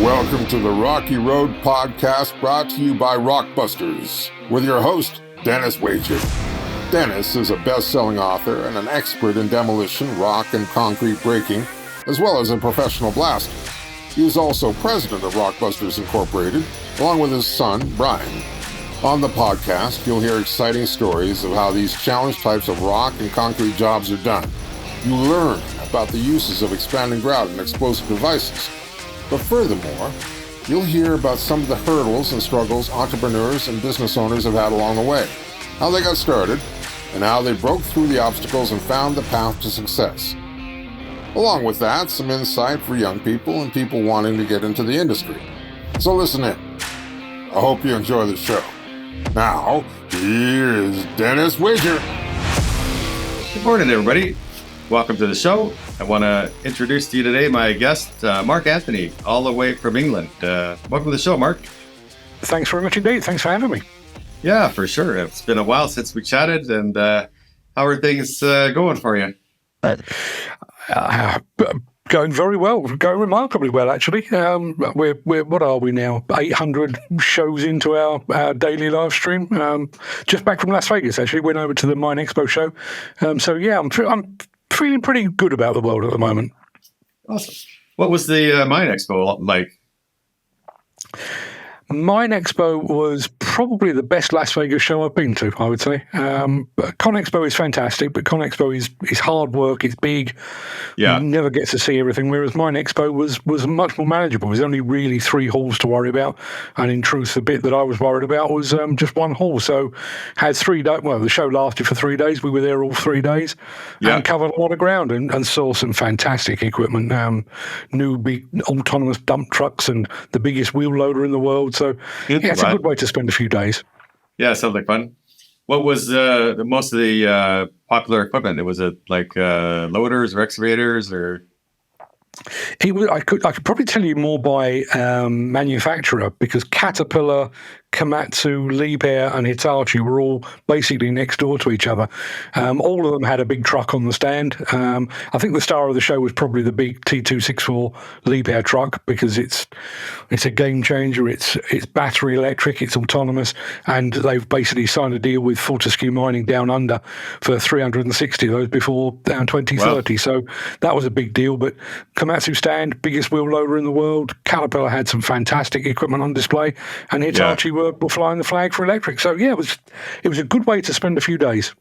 Welcome to the Rocky Road Podcast, brought to you by Rockbusters, with your host, Dennis Wager. Dennis is a best-selling author and an expert in demolition, rock, and concrete breaking, as well as a professional blaster. He is also president of Rockbusters Incorporated, along with his son, Brian. On the podcast, you'll hear exciting stories of how these challenge types of rock and concrete jobs are done. You learn about the uses of expanding grout and explosive devices. But furthermore, you'll hear about some of the hurdles and struggles entrepreneurs and business owners have had along the way, how they got started, and how they broke through the obstacles and found the path to success. Along with that, some insight for young people and people wanting to get into the industry. So listen in. I hope you enjoy the show. Now, here's Dennis Wager. Good morning, everybody. Welcome to the show. I want to introduce to you today my guest, Mark Anthony, all the way from England. Welcome to the show, Mark. Thanks very much indeed. Thanks for having me. Yeah, for sure. It's been a while since we chatted, and how are things going for you? Going very well, going remarkably well, actually. We're what are we now? 800 shows into our daily live stream. Just back from Las Vegas, actually. Went over to the Mine Expo show. So yeah, I'm feeling pretty good about the world at the moment. Awesome. What was the Mine Expo like? Mine Expo was probably the best Las Vegas show I've been to, I would say. ConExpo is fantastic, but ConExpo is hard work, it's big. Yeah. You never get to see everything, whereas Mine Expo was much more manageable. There's only really 3 halls to worry about, and in truth, the bit that I was worried about was just one hall. So had 3 days, well, the show lasted for 3 days. We were there all 3 days and covered a lot of ground and saw some fantastic equipment, new big autonomous dump trucks and the biggest wheel loader in the world. So, yeah, it's a good way to spend a few days. Yeah, sounds like fun. What was most of the popular equipment? Was it like loaders or excavators or? I could probably tell you more by manufacturer, because Caterpillar, Komatsu, Liebherr, and Hitachi were all basically next door to each other. All of them had a big truck on the stand. I think the star of the show was probably the big T264 Liebherr truck, because it's a game changer. It's battery electric, it's autonomous, and they've basically signed a deal with Fortescue Mining down under for 360 of those before 2030. Wow. So that was a big deal. But Komatsu stand, biggest wheel loader in the world. Caterpillar had some fantastic equipment on display, and Hitachi were flying the flag for electric. So yeah, it was a good way to spend a few days.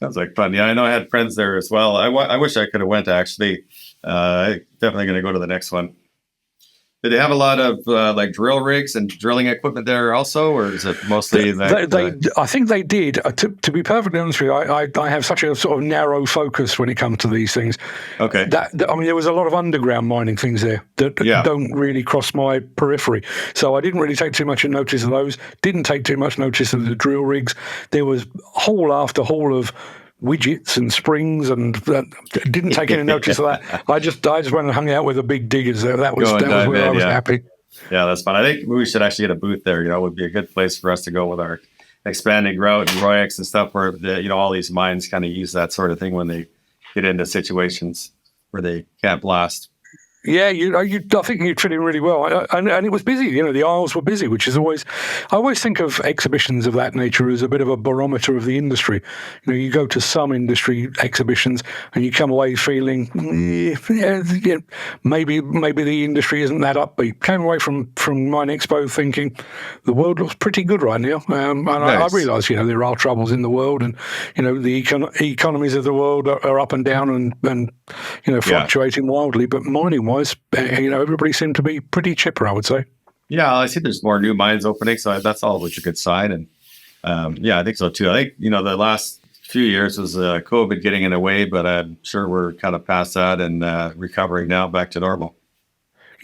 Sounds like fun. Yeah, I know I had friends there as well. I wish I could have went, actually. Definitely going to go to the next one. Did they have a lot of like drill rigs and drilling equipment there also, or is it mostly that? I think they did. To be perfectly honest with you, I have such a sort of narrow focus when it comes to these things. Okay. I mean, there was a lot of underground mining things there that don't really cross my periphery. So I didn't really take too much notice of those. Didn't take too much notice of the drill rigs. There was hall after hall of widgets and springs, and didn't take any notice of that. I just went and hung out with the big diggers there. That was where I was happy. Yeah, that's fun. I think we should actually get a booth there. It would be a good place for us to go with our expanding grout and Royex and stuff, where all these mines kind of use that sort of thing when they get into situations where they can't blast. Yeah, I think you treated it really well, and it was busy. The aisles were busy, which is I always think of exhibitions of that nature as a bit of a barometer of the industry. You go to some industry exhibitions and you come away feeling, maybe the industry isn't that upbeat. Came away from Mine Expo thinking the world looks pretty good right now, and nice. I realise there are troubles in the world, and the economies of the world are up and down and fluctuating wildly, but mining. Everybody seemed to be pretty chipper, I would say. Yeah, I see there's more new mines opening, so that's always a good sign. And I think so too. I think, the last few years was COVID getting in the way, but I'm sure we're kind of past that and recovering now back to normal.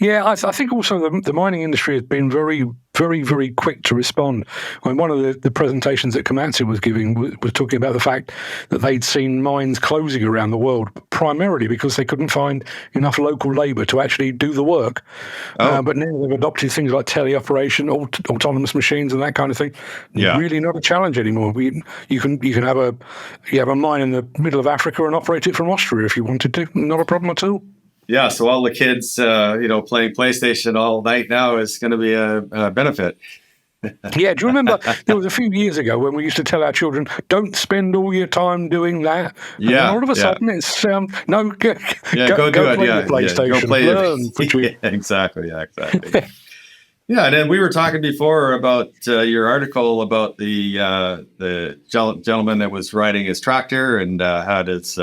Yeah, I think also the mining industry has been very, very, very quick to respond. I mean, one of the presentations that Komatsu was giving was talking about the fact that they'd seen mines closing around the world, primarily because they couldn't find enough local labour to actually do the work. But now they've adopted things like teleoperation, autonomous machines, and that kind of thing. Yeah. Really not a challenge anymore. You can have a mine in the middle of Africa and operate it from Austria if you wanted to. Not a problem at all. Yeah, so all the kids, playing PlayStation all night now is going to be a benefit. Yeah, do you remember there was a few years ago when we used to tell our children, don't spend all your time doing that? And then all of a sudden it's, no, go do it. Play Yeah, the PlayStation. go play Learn. Exactly. Yeah, and then we were talking before about your article about the gentleman that was riding his tractor and had his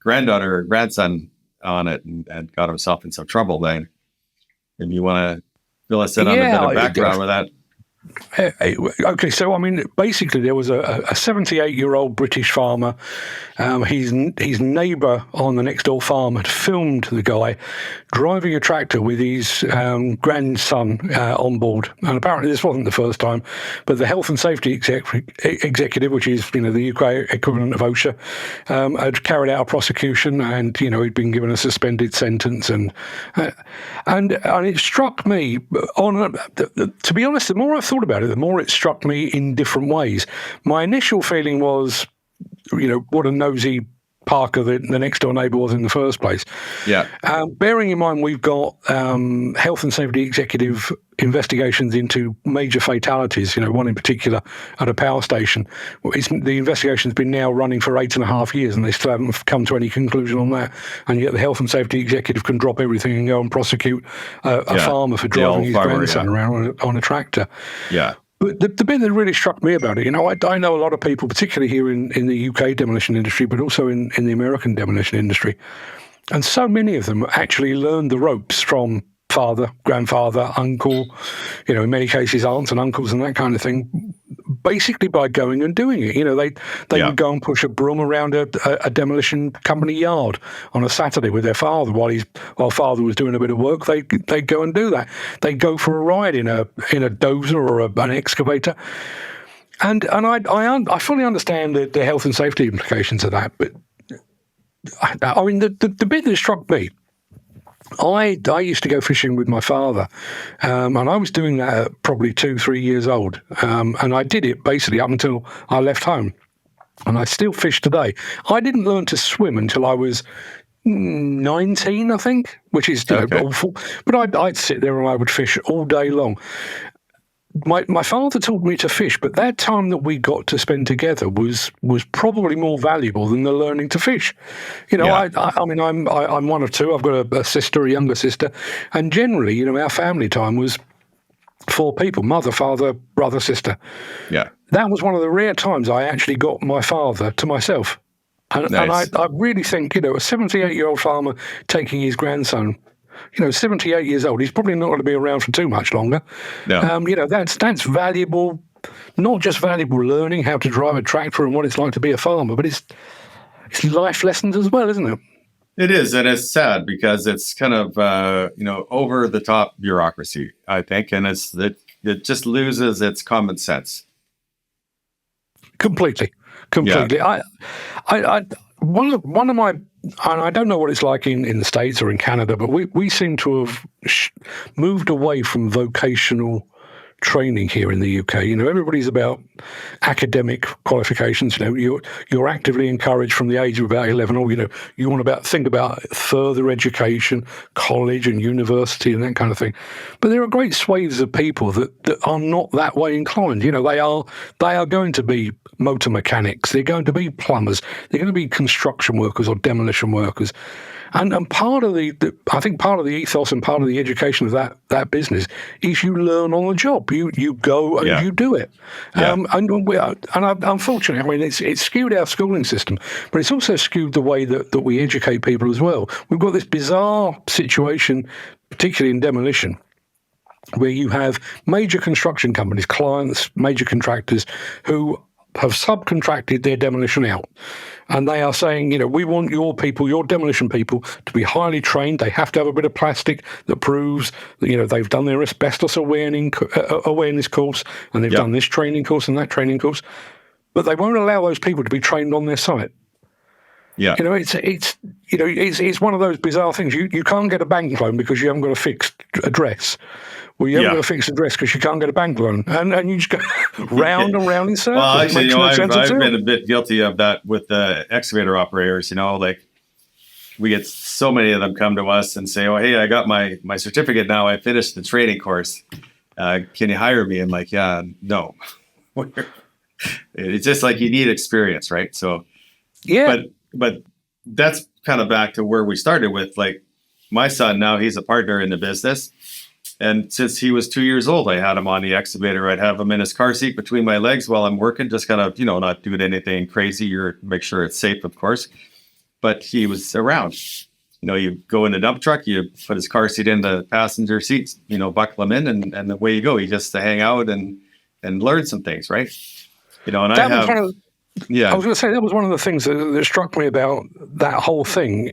granddaughter or grandson on it and got himself in some trouble. Then, if you want to fill us in on a bit of background with that. Okay, so I mean, basically, there was a 78-year-old British farmer. His neighbour on the next door farm had filmed the guy driving a tractor with his grandson on board. And apparently, this wasn't the first time, but the health and safety executive, which is the UK equivalent of OSHA, had carried out a prosecution, and he'd been given a suspended sentence, and it struck me to be honest, the more I thought about it, the more it struck me in different ways. My initial feeling was, what a nosy Parker the next door neighbour was in the first place. Yeah. Bearing in mind we've got health and safety executive investigations into major fatalities, one in particular at a power station. The investigation's been now running for 8.5 years and they still haven't come to any conclusion on that. And yet the health and safety executive can drop everything and go and prosecute a farmer for driving his grandson around on a tractor. Yeah. But the bit that really struck me about it, I know a lot of people, particularly here in the UK demolition industry, but also in the American demolition industry. And so many of them actually learned the ropes from father, grandfather, uncle, in many cases aunts and uncles and that kind of thing, basically by going and doing it. They would go and push a broom around a demolition company yard on a Saturday with their father while father was doing a bit of work. They'd go and do that. They'd go for a ride in a dozer or an excavator. And I fully understand the health and safety implications of that, but I mean the bit that struck me, I used to go fishing with my father, and I was doing that at probably 2-3 years old, and I did it basically up until I left home, and I still fish today. I didn't learn to swim until I was 19, I think, which is awful, but I'd sit there and I would fish all day long. My father taught me to fish, but that time that we got to spend together was probably more valuable than the learning to fish. I mean, I'm one of two. I've got a sister, a younger sister, and generally, our family time was 4 people: mother, father, brother, sister. Yeah, that was one of the rare times I actually got my father to myself. And, nice. and I really think, a 78-year-old farmer taking his grandson, 78 years old, he's probably not going to be around for too much longer. No. That's valuable, not just valuable learning how to drive a tractor and what it's like to be a farmer, but it's life lessons as well, isn't it? It is, and it's sad because it's kind of over the top bureaucracy, I think, and it just loses its common sense. Completely. Yeah. One of my, and I don't know what it's like in the States or in Canada, but we seem to have moved away from vocational training here in the UK. Everybody's about academic qualifications. You're actively encouraged from the age of about 11, or you want to think about further education, college and university and that kind of thing. But there are great swathes of people that are not that way inclined. They are going to be motor mechanics, they're going to be plumbers, they're going to be construction workers or demolition workers. And part of I think part of the ethos and part of the education of that business is you learn on the job. You go and you do it. And unfortunately, I mean, it's skewed our schooling system, but it's also skewed the way that we educate people as well. We've got this bizarre situation, particularly in demolition, where you have major construction companies, clients, major contractors who have subcontracted their demolition out. And they are saying, we want your people, your demolition people, to be highly trained. They have to have a bit of plastic that proves that, they've done their asbestos awareness course, and they've done this training course and that training course. But they won't allow those people to be trained on their site. Yeah. It's one of those bizarre things. You can't get a bank loan because you haven't got a fixed address. Well, you haven't got a fixed address because you can't get a bank loan, and you just go round and round in circles. Well, actually, I've been a bit guilty of that with the excavator operators. we get so many of them come to us and say, "Oh, hey, I got my certificate now. I finished the training course. Can you hire me?" I'm like, "Yeah, no." It's just like you need experience, right? So, Yeah. but that's kind of back to where we started with. Like my son now, he's a partner in the business, and since he was 2 years old, I had him on the excavator. I'd have him in his car seat between my legs while I'm working, just kind of not doing anything crazy or make sure it's safe, of course. But he was around. You go in the dump truck, you put his car seat in the passenger seats, buckle him in, and away you go. He just to hang out and learn some things, right? And That was one of, yeah. I was going to say that was one of the things that struck me about that whole thing.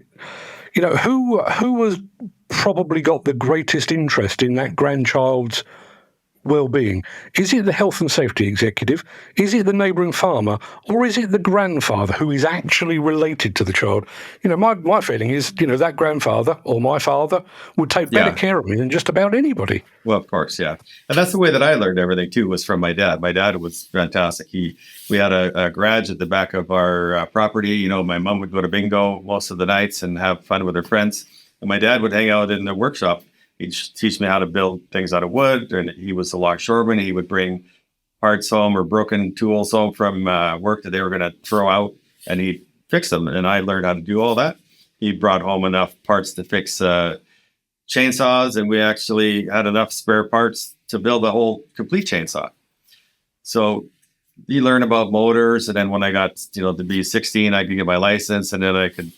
Who was probably got the greatest interest in that grandchild's well-being? Is it the health and safety executive? Is it the neighbouring farmer? Or is it the grandfather who is actually related to the child? My feeling is, that grandfather or my father would take better care of me than just about anybody. Well, of course, yeah. And that's the way that I learned everything, too, was from my dad. My dad was fantastic. We had a garage at the back of our property. My mom would go to bingo most of the nights and have fun with her friends. And my dad would hang out in the workshop. He'd teach me how to build things out of wood, and he was a longshoreman. He would bring parts home or broken tools home from work that they were going to throw out, and he'd fix them. And I learned how to do all that. He brought home enough parts to fix chainsaws, and we actually had enough spare parts to build a whole complete chainsaw. So you learn about motors, and then when I got to be 16, I could get my license, and then I could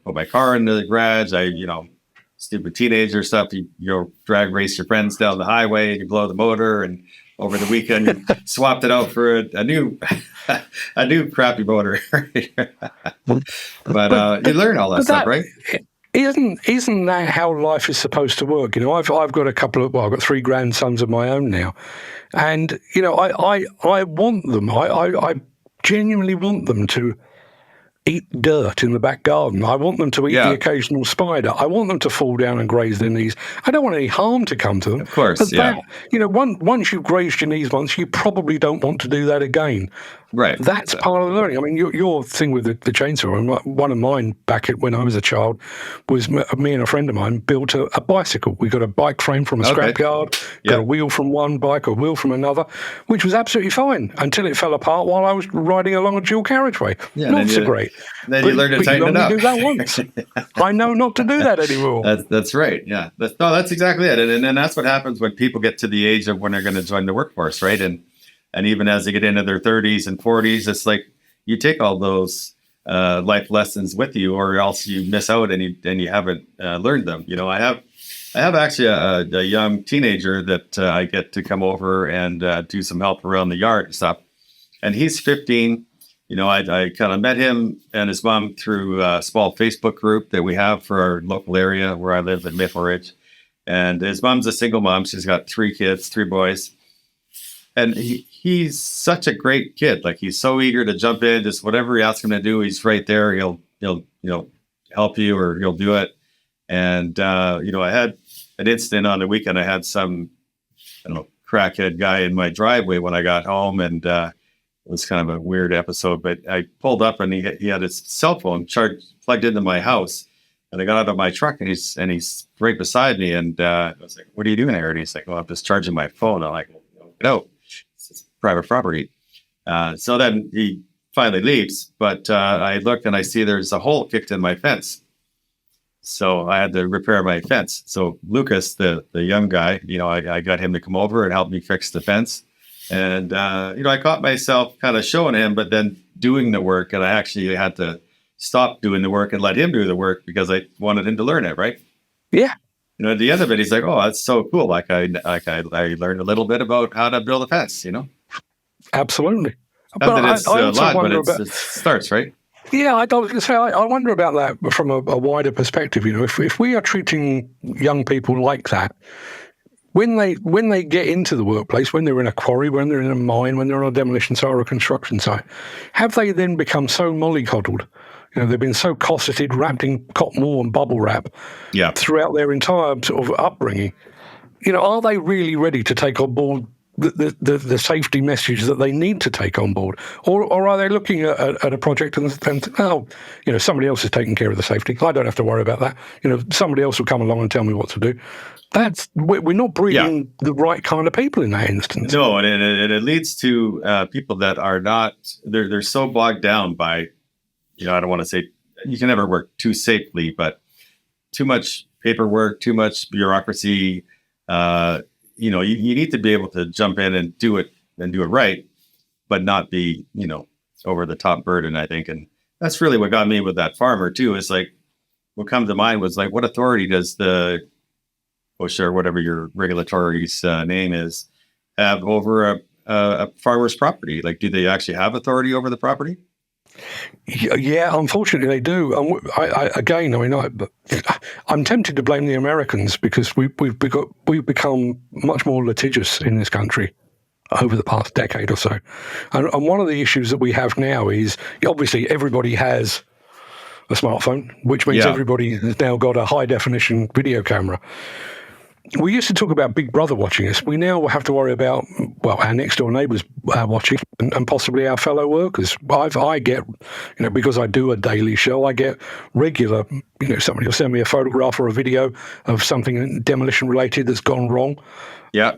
put my car in the garage. Stupid teenager stuff. You drag race your friends down the highway, you blow the motor, and over the weekend you swapped it out for a new crappy motor. But you learn all that stuff, right? Isn't that how life is supposed to work? I've got I've got 3 grandsons of my own now, and I want them. I genuinely want them to eat dirt in the back garden. I want them to eat the occasional spider. I want them to fall down and graze their knees. I don't want any harm to come to them. Of course, but once you've grazed your knees once, you probably don't want to do that again. Right. That's part of the learning. I mean, your thing with the chainsaw, and one of mine back when I was a child was me and a friend of mine built a bicycle. We got a bike frame from a scrapyard, got a wheel from one bike, a wheel from another, which was absolutely fine until it fell apart while I was riding along a dual carriageway. Not so great. Then you learn to tighten it up. You only do that once. I know not to do that anymore. That's right. Yeah. That's exactly it. And that's what happens when people get to the age of when they're going to join the workforce, right? And even as they get into their 30s and 40s, it's like you take all those life lessons with you, or else you miss out and you haven't learned them. I have actually a young teenager that I get to come over and do some help around the yard and stuff. And he's 15. I kind of met him and his mom through a small Facebook group that we have for our local area where I live in Maple Ridge. And his mom's a single mom. She's got 3 kids, 3 boys. And he's such a great kid. Like, he's so eager to jump in, just whatever you ask him to do, he's right there. He'll help you, or he'll do it. And, I had an incident on the weekend. I had some, crackhead guy in my driveway when I got home, and it was kind of a weird episode, but I pulled up and he had his cell phone plugged into my house. And I got out of my truck, and he's right beside me. And I was like, "What are you doing there?" And he's like, "Well, I'm just charging my phone." I'm like, "No, it's private property." So then he finally leaves, but I look and I see there's a hole kicked in my fence. So I had to repair my fence. So Lucas, the young guy, I got him to come over and help me fix the fence. And, I caught myself kind of showing him, but then doing the work. And I actually had to stop doing the work and let him do the work because I wanted him to learn it, right? Yeah. At the end of it, he's like, "Oh, that's so cool. Like I learned a little bit about how to build a fence, Absolutely. But it's a lot, but it starts, right? Yeah, I was going to say, I wonder about that from a wider perspective. If we are treating young people like that, when they get into the workplace, when they're in a quarry, when they're in a mine, when they're on a demolition site or a construction site, have they then become so mollycoddled? They've been so cosseted, wrapped in cotton wool and bubble wrap throughout their entire sort of upbringing. Are they really ready to take on board the safety message that they need to take on board, or are they looking at a project and oh, somebody else is taking care of the safety. I don't have to worry about that. Somebody else will come along and tell me what to do. We're not breeding the right kind of people in that instance. No, and it leads to people that are not. They're so bogged down by, I don't want to say you can never work too safely, but too much paperwork, too much bureaucracy. You need to be able to jump in and do it right, but not be, over the top burden, I think. And that's really what got me with that farmer too, is like, what comes to mind was like, what authority does the OSHA or whatever your regulatory's name is have over a farmer's property? Like, do they actually have authority over the property? Yeah, unfortunately they do. I'm tempted to blame the Americans because we've become much more litigious in this country over the past decade or so. And one of the issues that we have now is obviously everybody has a smartphone, which means everybody has now got a high definition video camera. We used to talk about Big Brother watching us. We now have to worry about, our next door neighbours watching and possibly our fellow workers. I get, because I do a daily show, I get regular, somebody will send me a photograph or a video of something demolition related that's gone wrong. Yeah.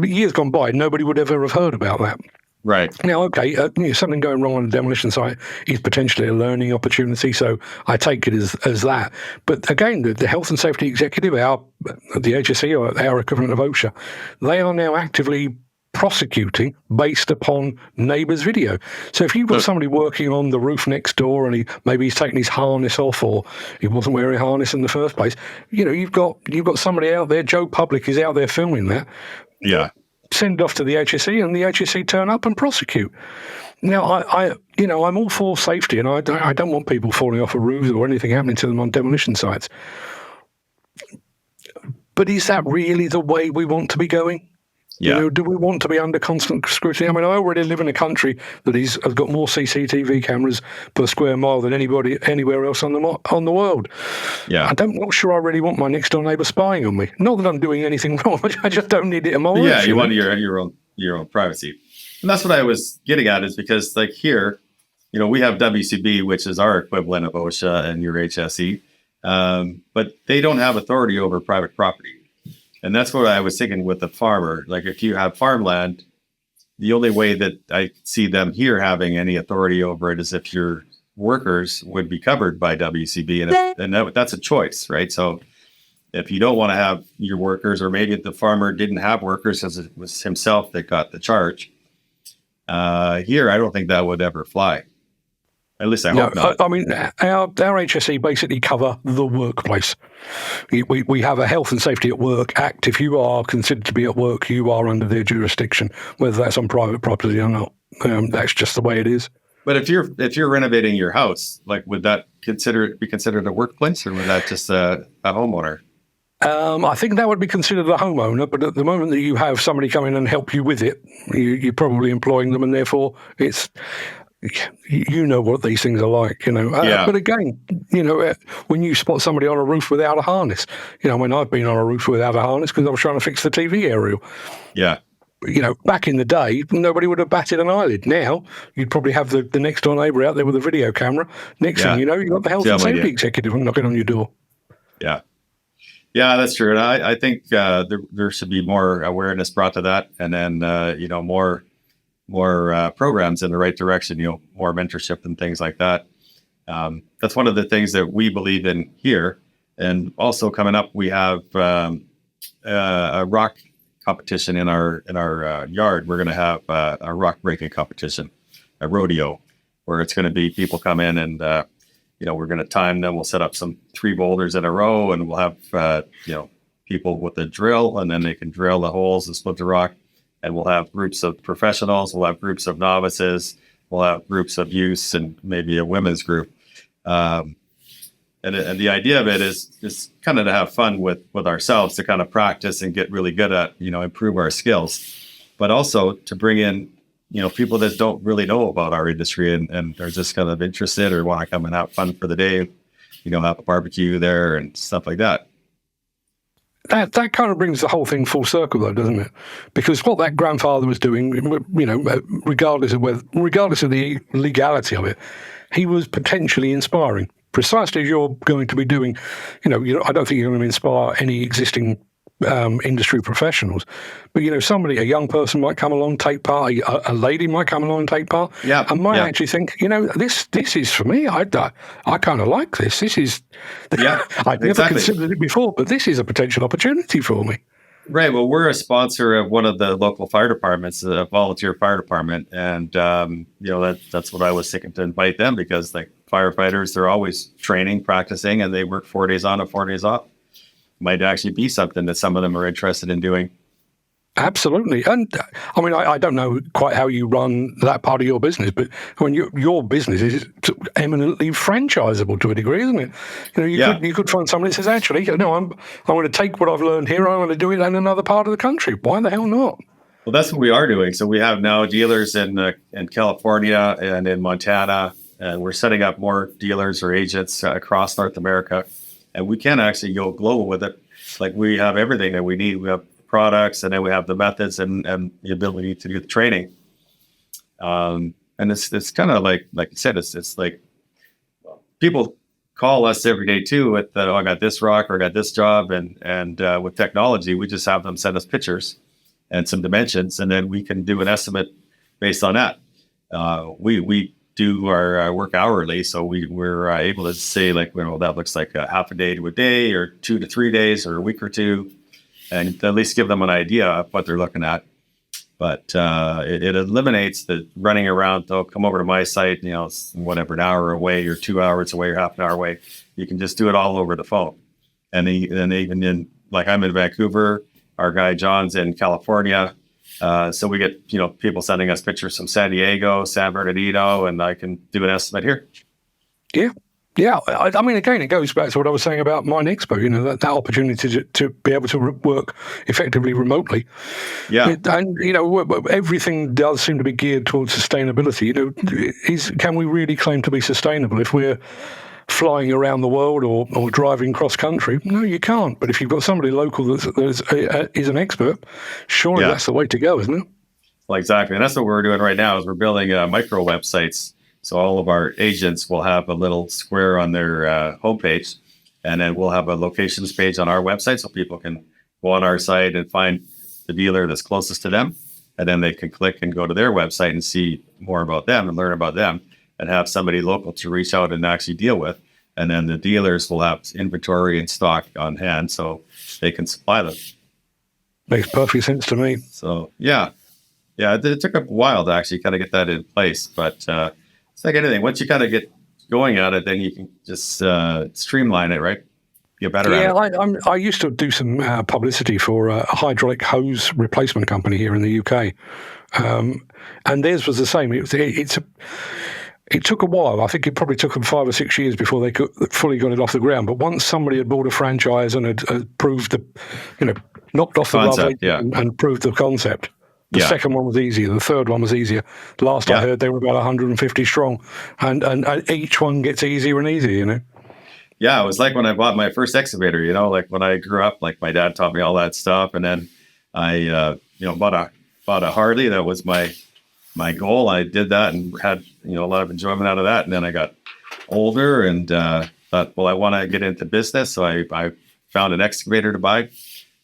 Years gone by, nobody would ever have heard about that. Right. Now, okay, something going wrong on a demolition site is potentially a learning opportunity, so I take it as that. But again, the health and safety executive, the HSE or our equivalent of OSHA, they are now actively prosecuting based upon neighbours' video. So if you've got somebody working on the roof next door and maybe he's taken his harness off or he wasn't wearing a harness in the first place, you've got somebody out there, Joe Public is out there filming that. Yeah. Send it off to the HSE and the HSE turn up and prosecute. Now, I'm all for safety and I don't want people falling off a roof or anything happening to them on demolition sites. But is that really the way we want to be going? Yeah. Do we want to be under constant scrutiny? I mean, I already live in a country that has got more CCTV cameras per square mile than anybody anywhere else on the world. Yeah. I'm not sure I really want my next door neighbour spying on me. Not that I'm doing anything wrong. I just don't need it in my life. Yeah, you want your own privacy. And that's what I was getting at, is because like here, we have WCB, which is our equivalent of OSHA and your HSE, but they don't have authority over private property. And that's what I was thinking with the farmer. Like if you have farmland, the only way that I see them here having any authority over it is if your workers would be covered by WCB. And that's a choice, right? So if you don't want to have your workers, or maybe the farmer didn't have workers as it was himself that got the charge, here, I don't think that would ever fly. At least I hope not. I mean, our HSE basically cover the workplace. We have a Health and Safety at Work Act. If you are considered to be at work, you are under their jurisdiction, whether that's on private property or not. That's just the way it is. But if you're renovating your house, like, would that be considered a workplace, or would that just a homeowner? I think that would be considered a homeowner, but at the moment that you have somebody come in and help you with it, you're probably employing them, and therefore it's... You know what these things are like, But again, when you spot somebody on a roof without a harness, when I've been on a roof without a harness because I was trying to fix the TV aerial. Yeah. Back in the day, nobody would have batted an eyelid. Now, you'd probably have the next door neighbour out there with a video camera. Next thing you know, you've got the health and safety executive knocking on your door. Yeah. Yeah, that's true. And I think there should be more awareness brought to that, and then, more programs in the right direction, more mentorship and things like that. That's one of the things that we believe in here. And also coming up, we have a rock competition in our yard. We're going to have a rock breaking competition, a rodeo, where it's going to be people come in and, we're going to time them. We'll set up 3 boulders in a row, and we'll have, people with a drill, and then they can drill the holes and split the rock. And we'll have groups of professionals, we'll have groups of novices, we'll have groups of youths, and maybe a women's group. And the idea of it is kind of to have fun with ourselves, to kind of practice and get really good at, improve our skills, but also to bring in, people that don't really know about our industry and are just kind of interested or want to come and have fun for the day, have a barbecue there and stuff like that. that kind of brings the whole thing full circle, though, doesn't it? Because what that grandfather was doing, regardless of the legality of it, he was potentially inspiring. Precisely as you're going to be doing, I don't think you're going to inspire any existing industry professionals, but a young person might come along, take part, a lady might come along and take part, and might actually think, this is for me. I kind of like this. This is, I'd never considered it before, but this is a potential opportunity for me. Right. Well, we're a sponsor of one of the local fire departments, a volunteer fire department, and that's what I was thinking to invite them, because like firefighters, they're always training, practicing, and they work 4 days on and 4 days off. Might actually be something that some of them are interested in doing. Absolutely. And I mean, I don't know quite how you run that part of your business, but I mean, your business is eminently franchisable to a degree, isn't it? You could find somebody that says, actually, I'm going to take what I've learned here, I'm going to do it in another part of the country. Why the hell not? Well, that's what we are doing. So we have now dealers in California and in Montana, and we're setting up more dealers or agents across North America. And we can actually go global with it. Like, we have everything that we need. We have products, and then we have the methods and the ability to do the training. And it's kind of like you said, it's like people call us every day too with I got this rock or I got this job, and with technology, we just have them send us pictures and some dimensions, and then we can do an estimate based on that. We do our work hourly, so we're able to say, like, that looks like a half a day to a day, or 2 to 3 days, or a week or two, and at least give them an idea of what they're looking at. But it eliminates the running around. They'll come over to my site, it's whatever, an hour away or 2 hours away or half an hour away. You can just do it all over the phone. And even in, like, I'm in Vancouver, our guy John's in California. So we get, people sending us pictures from San Diego, San Bernardino, and I can do an estimate here. Yeah. I mean, again, it goes back to what I was saying about Mine Expo, that opportunity to be able to work effectively remotely. Yeah. And, everything does seem to be geared towards sustainability. Can we really claim to be sustainable if we're flying around the world or driving cross country? No, you can't. But if you've got somebody local that is an expert, surely that's the way to go, isn't it? Well, exactly. And that's what we're doing right now, is we're building micro websites. So all of our agents will have a little square on their homepage, and then we'll have a locations page on our website, so people can go on our site and find the dealer that's closest to them. And then they can click and go to their website and see more about them and learn about them, and have somebody local to reach out and actually deal with. And then the dealers will have inventory and stock on hand, so they can supply them. Makes perfect sense to me. So, it took a while to actually kind of get that in place. But it's like anything. Once you kind of get going at it, then you can just streamline it, right? Get better at it. I used to do some publicity for a hydraulic hose replacement company here in the UK. And theirs was the same. It took a while. I think it probably took them 5 or 6 years before they fully got it off the ground. But once somebody had bought a franchise and had proved knocked off the concept, and proved the concept, the second one was easier. The third one was easier. Last I heard, they were about 150 strong, and each one gets easier and easier. Yeah, it was like when I bought my first excavator. Like when I grew up, like my dad taught me all that stuff, and then I bought a Harley. That was my goal. I did that and had a lot of enjoyment out of that. And then I got older and thought, well, I want to get into business. So I found an excavator to buy.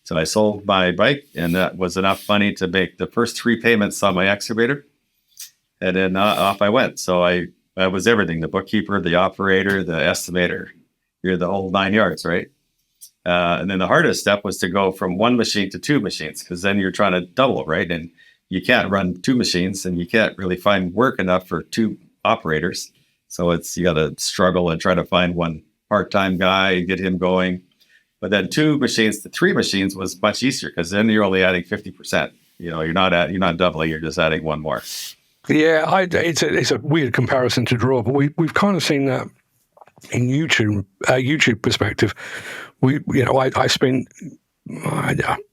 So I sold my bike, and that was enough money to make the first 3 payments on my excavator. And then off I went. So I was everything: the bookkeeper, the operator, the estimator. You're the whole 9 yards, right? And then the hardest step was to go from 1 machine to 2 machines, because then you're trying to double, right? And you can't run 2 machines, and you can't really find work enough for 2 operators. So you got to struggle and try to find one part-time guy and get him going. But then 2 machines to 3 machines was much easier, because then you're only adding 50%. You're not doubling; you're just adding 1 more. Yeah, it's a weird comparison to draw, but we've kind of seen that in YouTube perspective. I spent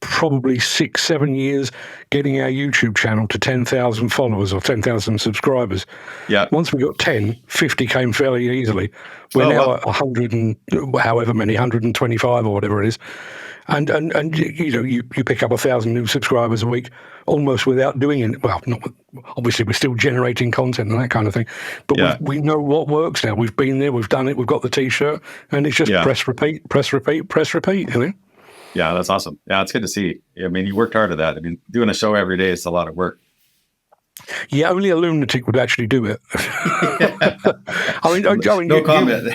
probably 6-7 years getting our YouTube channel to 10,000 followers or 10,000 subscribers. Yeah. Once we got 50 came fairly easily. We're now at 100 and however many, 125 or whatever it is. and you pick up 1,000 new subscribers a week almost without doing it. Well, not obviously we're still generating content and that kind of thing, but we know what works now. We've been there, we've done it, we've got the T-shirt, and it's just press repeat, press repeat, press repeat. Yeah, that's awesome. Yeah, it's good to see. I mean, you worked hard at that. I mean, doing a show every day is a lot of work. Yeah, only a lunatic would actually do it. I mean, no comment.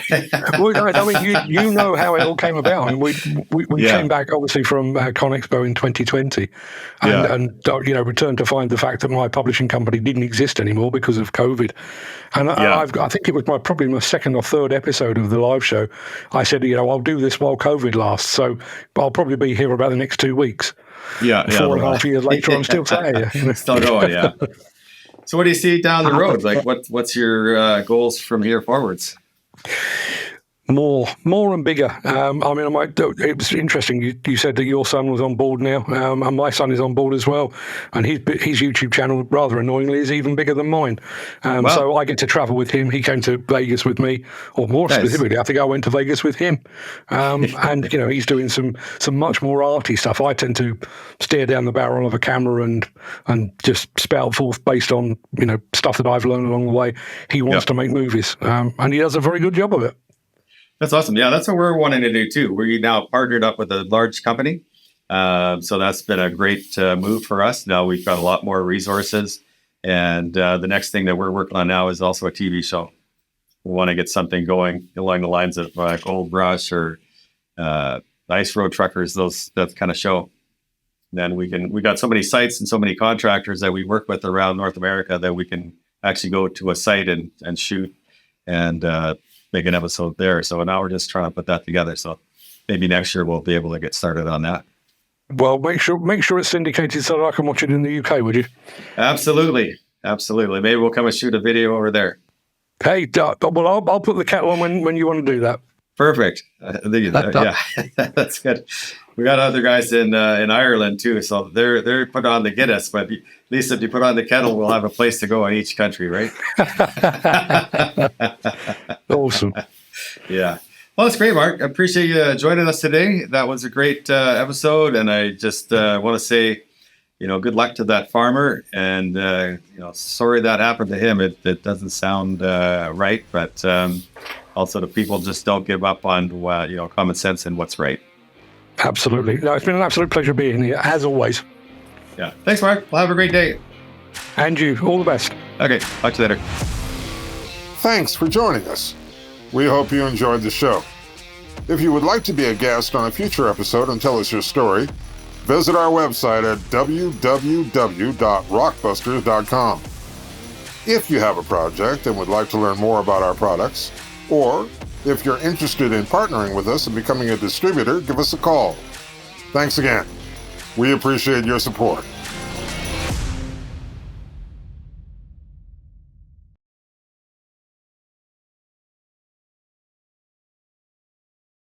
You know how it all came about. I mean, we came back obviously from ConExpo in 2020, and returned to find the fact that my publishing company didn't exist anymore because of COVID. And I think it was probably my second or third episode of the live show. I said, I'll do this while COVID lasts, so I'll probably be here about the next 2 weeks. 4.5 years later, I'm still here. Still going, yeah. So what do you see down the road? Like, what's your goals from here forwards? More and bigger. It was interesting. You said that your son was on board now, and my son is on board as well. And his YouTube channel, rather annoyingly, is even bigger than mine. So I get to travel with him. He came to Vegas with me, or more specifically, I think I went to Vegas with him. And he's doing some much more arty stuff. I tend to stare down the barrel of a camera and just spout forth based on stuff that I've learned along the way. He wants to make movies, and he does a very good job of it. That's awesome. Yeah, that's what we're wanting to do too. We now partnered up with a large company. So that's been a great move for us. Now we've got a lot more resources. And the next thing that we're working on now is also a TV show. We want to get something going along the lines of Gold Rush or Ice Road Truckers, that kind of show. And then we got so many sites and so many contractors that we work with around North America that we can actually go to a site and shoot and make an episode there. So now we're just trying to put that together. So maybe next year we'll be able to get started on that. Well, make sure it's syndicated so that I can watch it in the UK, would you? Absolutely. Maybe we'll come and shoot a video over there. Hey, well, I'll put the kettle on when you want to do that. Perfect. Yeah, that's good. We got other guys in Ireland too, so they're put on the Guinness. But at least if you put on the kettle, we'll have a place to go in each country, right? Awesome. Yeah. Well, that's great, Mark. I appreciate you joining us today. That was a great episode, and I just want to say, good luck to that farmer. And sorry that happened to him. It doesn't sound right, but also the people just don't give up on common sense and what's right. Absolutely. No, it's been an absolute pleasure being here, as always. Yeah. Thanks, Mark. Well, have a great day. And you. All the best. Okay. Talk to you later. Thanks for joining us. We hope you enjoyed the show. If you would like to be a guest on a future episode and tell us your story, visit our website at www.rockbusters.com. If you have a project and would like to learn more about our products, or if you're interested in partnering with us and becoming a distributor, give us a call. Thanks again. We appreciate your support.